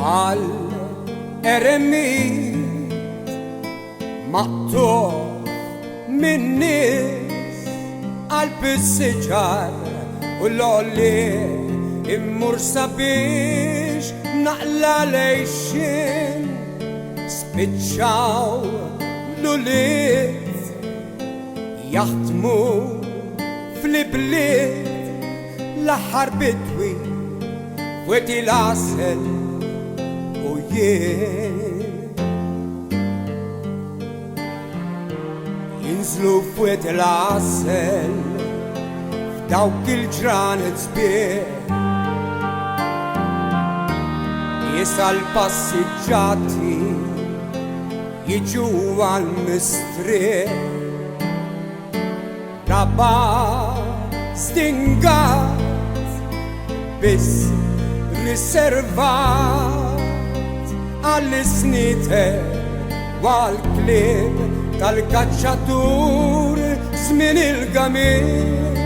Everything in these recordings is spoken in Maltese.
Al eremit maqtuħ min nies għal bissiġar u l-olli immur sabiex naqla lejxin spiċċaw l-uliet jaħdmu fl-ibliet l-aħħar bidwi fweti l-asel u jien jinżlu fweti l-asel f'dawk il-ġranet sbieħ jisa l-passiġġati jiġu għal-mistrieħ raba stingat biss riservat għall-isnite għal-klib tal-kacċatur żmien il-gamil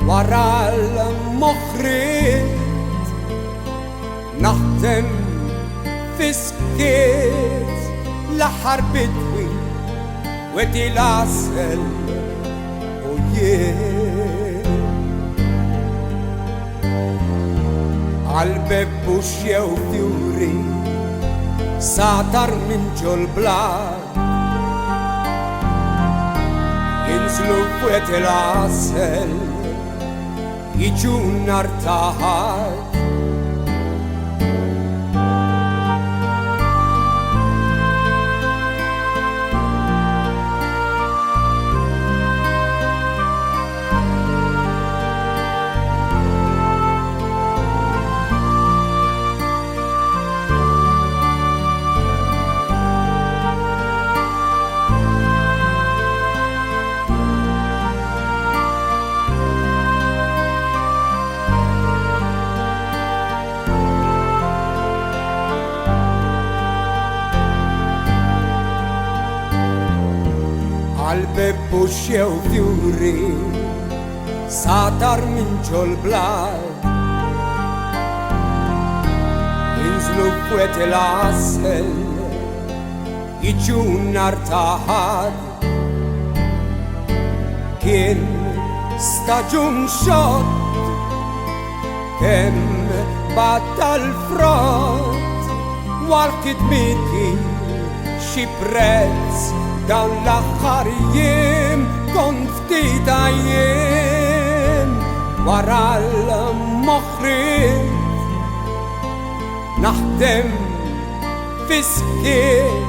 wara l-moħħriet naħdem fiskiet l-aħħar bidwi weti l-asel u jien għal-beb u xjew fjuri satar minn ġol-blad jinżlu fwet l-asel jiġu nar taħad għal-beb u xjew fjuri satar minn ġol-blad jinżlu fwet l-asel jiġu nar taħad kien staġun xott kemm batta l-frott wal-kidmiti xi prezz dawn l-aħħar jiem kont ftit jiem wara l-moħħriet naħdem fiskiet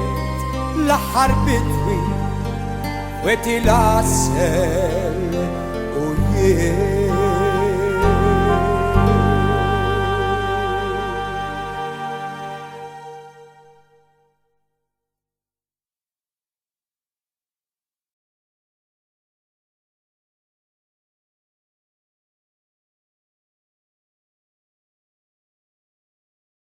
l-aħħar bidwi weti l-asel u jiem